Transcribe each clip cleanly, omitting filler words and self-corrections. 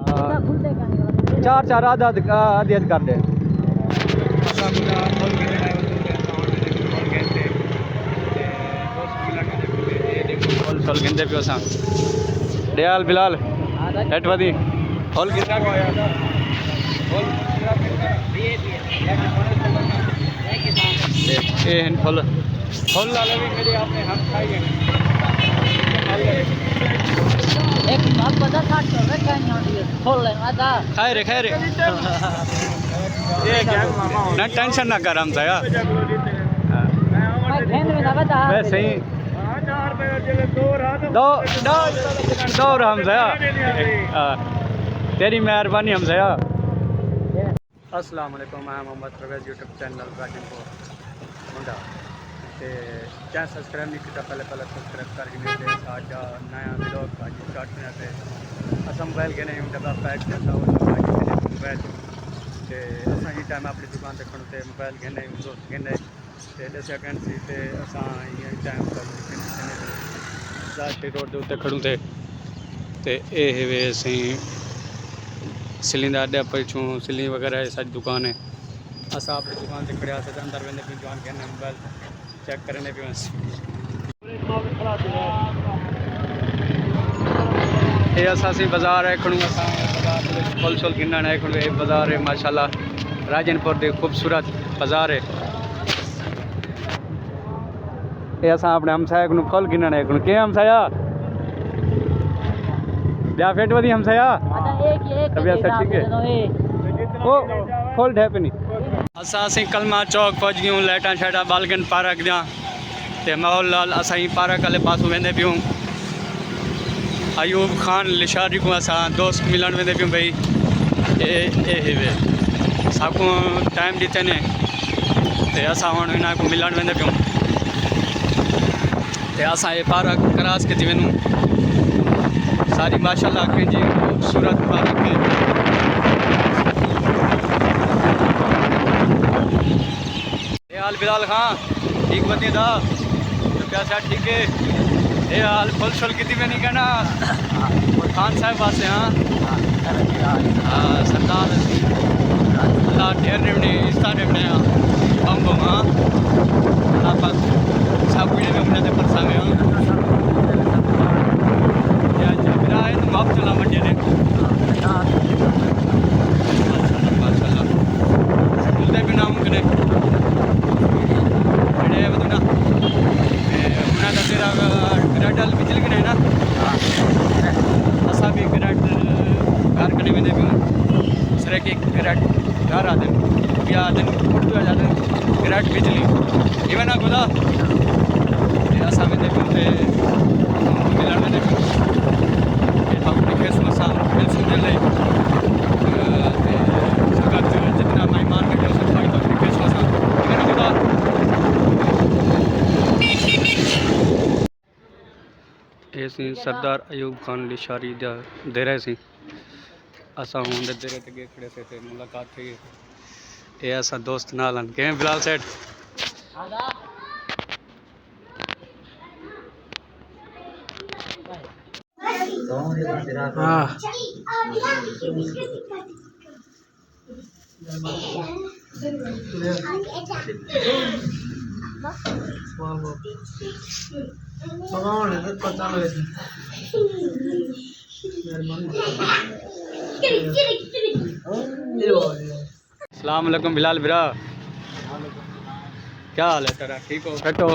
चार चार आधा आधी कर दे फुल गिनते पियो असां दयाल बिलाल हेठ वधी फुल गिनना को आया ये फुल फुल वाले भी मेरे आपने हम खाई गए एक बात बता था तो रे कहीं होती है फुल है आधा खाए रे ये क्या मामा ना टेंशन ना कर हम यार मैं खेल में ना बता वैसे ही दो दो दो हमजा तेरी मेहरबानी हमजा। अस्सलाम वालेकुम मैं मोहम्मद परवेज़ यूट्यूब चैनल राजनपुर मुंडा ते चैनल सब्सक्राइब नहीं किया पहले सब्सक्राइब करके आज नया ब्लॉग आज स्टार्ट होने पे अस मोबाइल के नहीं डब्बा पैक करता मोबाइल ते असां ही टाइम अपनी दुकान ते खड़ो ते मोबाइल घेने दोस्त घेने ते दसिया कन सी ते असां ये टाइम रोड के उत्ते खड़ूं ते वे सही सिलिंडर अड्डा पीछू सिली वगैरह सारी दुकान है असा अपनी दुकान से खड़े तो अंदर वेंदे पे दुकान के मोबाइल चेक करने पे ये असासी बाजार है खड़ू असा बाजार फल शल गिनण है खड़ू बाजार है माशाल्लाह राजनपुर के खूबसूरत बाजार है ये असा अपने हमसाया को फल गिनण है खड़ू के हमसाया ब्याह फेट वधी हमसाया तबियत ठीक है ओ फुल ठे पे नहीं असी कलमा चौक पहुंच गयूँ लाइटा शाइटा बालगन पार्क दियाँ ते माहौल लाल असा पार्क वाले पासों वेंदे पियूँ अयूब खान लिशारी को असा दोस्त मिलन वेंदे पियूँ भाई ए वे साकू टाइम दीते ने ते असा हुण इना को मिलन वेंदे पियूँ ते असा ये पार्क क्रॉस के थी वनूं सारी माशाल्लाह कंहिंजी खूबसूरत पार्क है हाल बिलाल खां ठीक बती था तो क्या ठीक है ये हाल फुल शुल कितनी में नहीं कहना खान साहब पास हाँ सरदार अल्लाह ढेर निमने इस्ता निमने बम बम हाँ अल्लाह पाक सब कुछ अपने से परसा में हाँ मेरा है तो माफ चला मंडे ने माशाल्लाह स्कूल दे बिना मुमकिन है ग्रेडल बिजली के ना असा भी ग्रेड घर करने में दूसरे के ग्रेड घर आते या आते उर्दू आ जाते ग्रेड बिजली इवन ना खुदा असा में देखो मिलन में देखो अपने केस मसा पेंशन दे ले जितना मेहमान में सफाई तो केस मसा इवन खुदा ये सरदार अयूब खान लिशारी दे रहे सी असा हूँ देरे ते खड़े थे मुलाकात थी ये असा दोस्त नाल के बिलाल सेठ हाँ अस्सलाम वालेकुम बिलाल बिरा क्या हाल है तेरा ठीक हो बैठो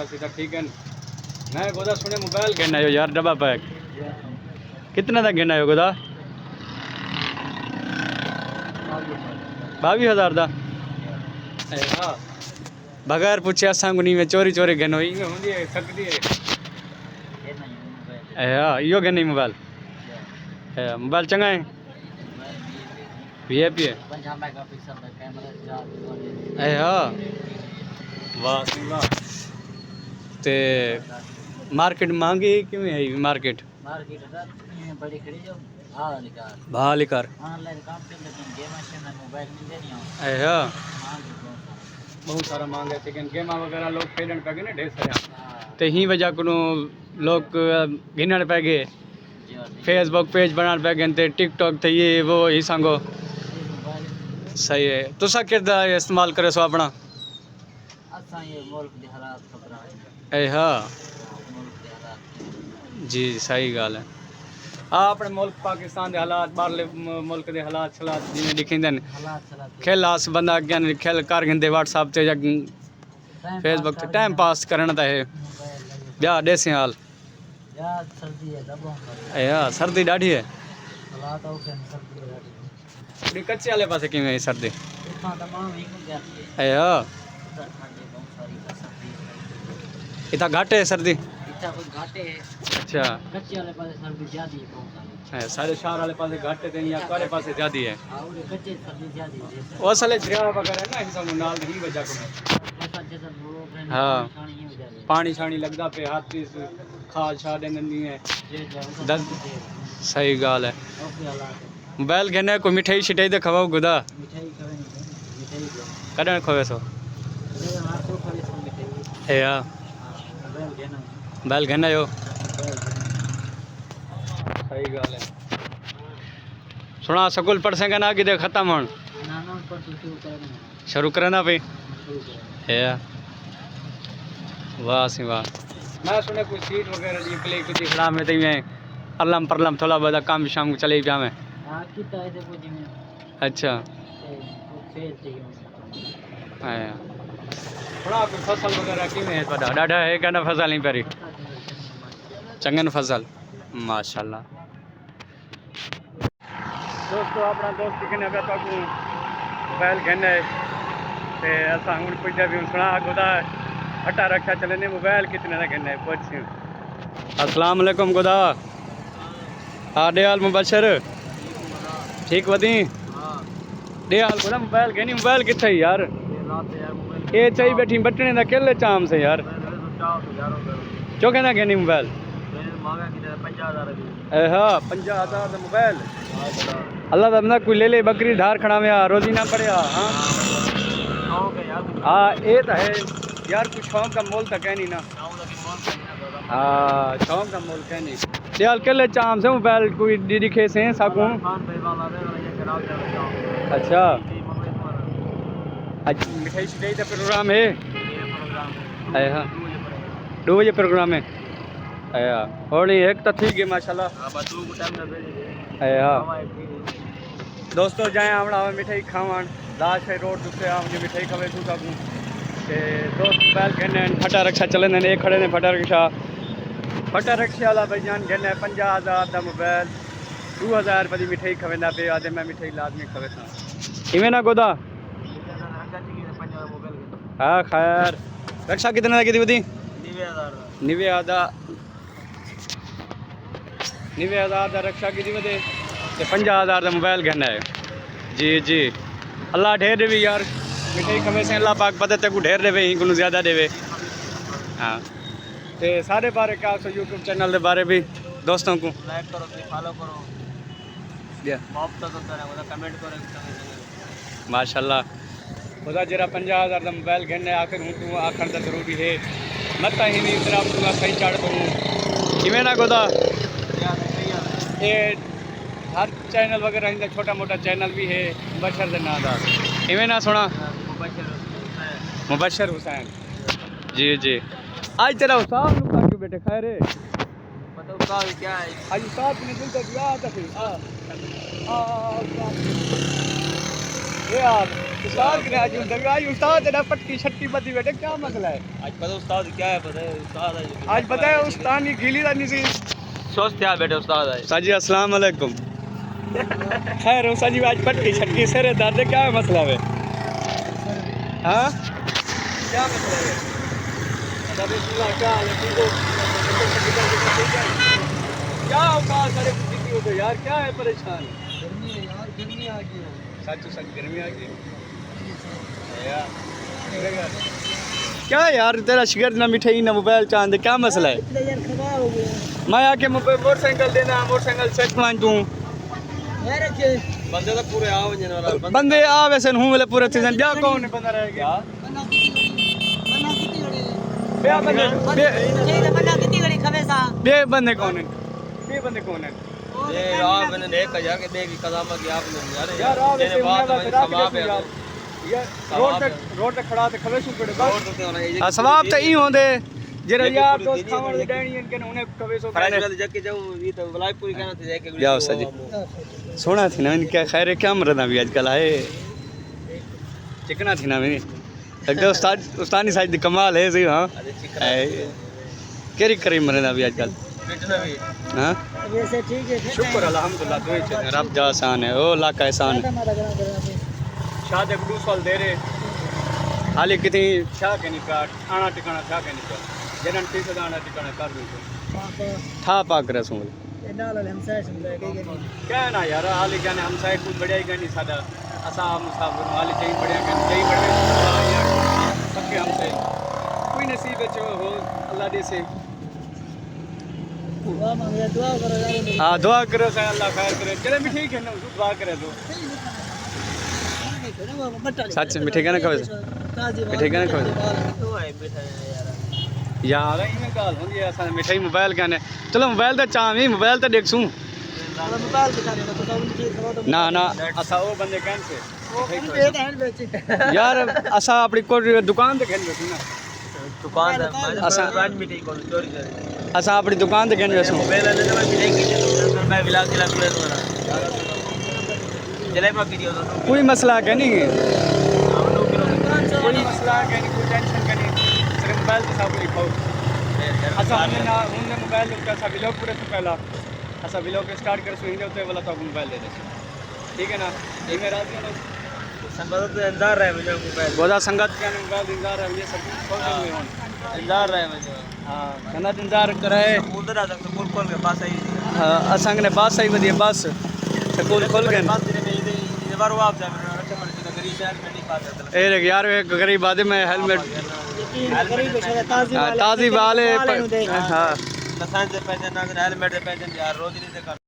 सीधा ठीक है मैं गोदा सुने मोबाइल गिन आयो यार डब्बा पैक कितने का गिन आयो गोदा 22,000 का बगैर पूछे असा को नहीं में चोरी चोरी गिनो होंगी है सकती है हाँ यो गिनी मोबाइल मोबाइल चंगा है VIP है हाँ वाह वाह ते मार्केट महंगी क्यों है मार्केट भाव लिकर बहुत सारा मांग है लेकिन गेमा वगैरह लोग खेलन पे गए ना ढेर सारा तो ही वजह को लोग गिनण पे गए फेसबुक पेज बनाने पे गए टिकटॉक थे ये वो ही संगो सही है तुसा किरदा इस्तेमाल करे सो अपना असा ये मुल्क दे हालात खबर ए हाँ मुल्क दे हालात जी सही गल है हाँ अपने मुल्क पाकिस्तान के हालात बाहरले मुल्क के हालात शलात जिमें लिखींदे हालात चलाते खेल आस बंदा अग्गें खेल कर गिंदे व्हाट्सएप ते या फेसबुक ते टाइम पास करना ता है ब्याह देसी हाल यार सर्दी है दबों ए हाँ सर्दी डाढ़ी है हालात हो के सर्दी है थोड़ी कच्चे वाले पासे किवें है सर्दी इतना तमाम ही हो जाती है ए हाँ उधर ठंडी बहुत सारी का सर्दी इतना घाटे है सर्दी इतना कुछ घाटे है अच्छा कच्चे वाले पास सर्दी ज्यादा है बहुत सारी सारे शहर वाले पासे घाटे थे या काले पासे ज्यादा है हां और कच्चे सर्दी ज्यादा है वो असले दरिया वगैरह ना हिसाब नाल नहीं वजह को ऐसा जैसा लोग हैं हाँ। पानी ही हो जाए पानी छानी लगता पे हाथ पीस खाद छाड़ नहीं है जे जाओ दस सही गाल है ओके हालात है बैल घेने कोई मिठाई शिठाई तो खवाओ गुदा मिठाई खावे नहीं मिठाई दो कदन खोवे सो ये हाथ को खाली सो मिठाई ए या बैल देना बैल घेना यो बैल सही गाल है सुना स्कूल पढ़ सके ना कि खत्म होन नाना पर शुरू करना शुरू करना पे शुरू कर ए या वाह सी वाह मैं सुने कुछ सीट वगैरह जी प्ले कुछ खड़ा में तई में अल्लम परलम थोड़ा बहुत काम शाम को चले पिया में हां कितना ऐसे कुछ में अच्छा फेल चाहिए आया थोड़ा कुछ फसल वगैरह की में है पता डाढ़ा है क्या ना फसल नहीं परी चंगन फसल माशाल्लाह दोस्तों अपना दोस्त कहने पे तो मोबाइल कहने ते असा हूँ पुछा भी सुना गुदा हटा रखा चलने मोबाइल कितने का कहने पूछ अस्सलाम वालेकुम गुदा आडे हाल मुबशर ठीक वदी डे हाल गुदा मोबाइल कहनी मोबाइल किथे यार ये चाहिए बैठी बटने का केले चाम से यार जो कहना कहनी मोबाइल हाँ 50,000 का मोबाइल अल्लाह का बंदा कोई ले ले बकरी धार खड़ा में रोजी ना पड़े हाँ ये तो है यार कुछ शौक का मोल तो कहनी ना हाँ शौक का मोल कहनी यार केले चाम से मोबाइल कोई डी खे से साकू अच्छा आज मिठाई शिठाई का प्रोग्राम है हाँ 2 बजे प्रोग्राम है आया और एक तो ठीक है माशाल्लाह हाँ दोस्तों जाए हमरा मिठाई खावन लाश है रोड दुसरे आम जो मिठाई खावे तू सकूँ दोस्त बैल कहने फटा रक्षा चले ने खड़े ने फटा रक्षा वाला भाई जान कहने 50,000 का मोबाइल 2,000 रुपये की मिठाई खवेंदा पे आदे मैं मिठाई लाजमी खवे था इवें ना गोदा हाँ खैर रक्षा कितने की थी 90,000 का रक्षा की थी बदे 50,000 का मोबाइल कहना है जी जी अल्लाह ढेर देवे यार मिठाई खवे से अल्लाह पाक पता तेको ढेर देवे ही को ज़्यादा देवे हाँ तो सारे बारे क्या सो यूट्यूब चैनल के बारे भी दोस्तों को लाइक करो फॉलो करो कमेंट करो माशाल्लाह खुदा जरा 50,000 का मोबाइल घेने आखिर हूँ तू आखर तो जरूरी है मत ही नहीं तेरा दूंगा सही चाड़ दूँ किमें ना खुदा ये हर चैनल वगैरह इनका छोटा मोटा चैनल भी है मुबशर के नाम का इवें ना सुना मुबशर हुसैन जी जी आज तेरा उस्ताद लुका क्यों बेटे खैर है पता उस्ताद क्या है आज उस्ताद ने दिल तक दिया था फिर यार उस्ताद ने आज उस्ताद तेरा पटकी छट्टी बदी बेटे क्या मसला है आज पता उस्ताद क्या है पता है उस्ताद आज पता है उस्ताद की गीली रानी सी सोच क्या बेटे उस्ताद है साजी अस्सलाम वालेकुम खैर हो साजी आज पटकी छटकी सरे दादे क्या मसला है हाँ क्या मसला है क्या होगा सारे हो गए यार क्या है परेशान गर्मी है यार गर्मी आ गई है सच गर्मी आ गई यार क्या यार तेरा शिगर ना मिठाई ना मोबाइल चांद क्या मसला है इतने यार खराब हो गया मैं आके मोटरसाइकिल देना मोटरसाइकिल सेट मान दूँ यार के बंदे तो पूरे आओ जन वाला बंदे आ वैसे हूं वाले पूरे सीजन क्या कौन बंदा रह गया बना कितनी बड़ी बे बंदे बना कितनी बड़ी खबे सा बे बंदे कौन है के बंदे कौन है ये आप मैंने 1000 के दे की कदम की आपने यार आप तेरे ऐसे बात उन्हें में बता सवाब है यार रोड तक खड़ा ते खवे सु पड़े बस सवाब सवाब त ई होंदे जेरा यार दोस्त खावण दे डेणी इनके उन्हें कवे सो फराज वाले जग के जाऊं ये तो लाइफ पूरी करना थी जाके जाओ सजी सोना थी ना इनके खैर क्या मरदा भी आजकल आए चिकना थी ना भी एकदम उस्तानी साज दी कमाल है सही हां केरी करी मरदा भी आजकल हां वैसे ठीक है शुक्र अल्हम्दुलिल्लाह दुई चीज़ें रब जा आसान है ओ लाका एहसान है शाद एक 2 साल दे रे हाले कितनी छा के नहीं काट आना टिकाना छा के नहीं काट जनन 30 आना टिकाना कर दो था पाक रसूल क्या ना यार हाले क्या ने हमसाए कुछ बढ़िया ही गनी सादा असा मुसाफिर हाले चाहिए बढ़िया गनी चाहिए बढ़िया सबके हमसे कोई नसीब है जो हो अल्लाह दे से हाँ दुआ करो से अल्लाह खैर करे चले भी ठीक है ना दुआ करे तो सच मिठे का ना कहो मिठे का ना कहो तो है बैठा यार यार इवें गाल होंदी है असा मिठाई मोबाइल कहने चलो मोबाइल दा चावी मोबाइल ता देखसूं ना ना असा वो बंदे कहन से यार असा अपनी कोई दुकान ते कहन बेसू ना दुकान असा ब्रांड मिठाई को चोरी करे असा अपनी दुकान ते कहन बेसू मोबाइल वाले ने मिठाई की मैं विला किला खुले वाला चले मैं वीडियो तो कोई मसला है नहीं हम लोग कोई मसला है नहीं कोई टेंशन का नहीं सिर्फ मोबाइल तो सब लिखो असा हमने ना हमने मोबाइल का सब लोग पूरे तो पहला असा व्लॉग स्टार्ट कर सो होते वाला तो मोबाइल दे दे ठीक है ना ये मेरा रात संगत तो इंतजार रहे मुझे मोबाइल गोदा संगत के मोबाइल इंतजार है ये सब खोल के हुए हों इंतजार रहे मुझे हां संगत इंतजार करे उधर आ सकते पुल खोल के पास आई हां असंग ने बस आई वदी बस स्कूल खोल गए पास तेरे में इधर बार वापस जा मेरा रक्षा मन से गरीब शहर में नहीं पाता ए रे यार एक गरीब आदमी में हेलमेट ताजी वाले हां लाइसेंस पे पहचान हेलमेट पे पहचान यार रोज नहीं से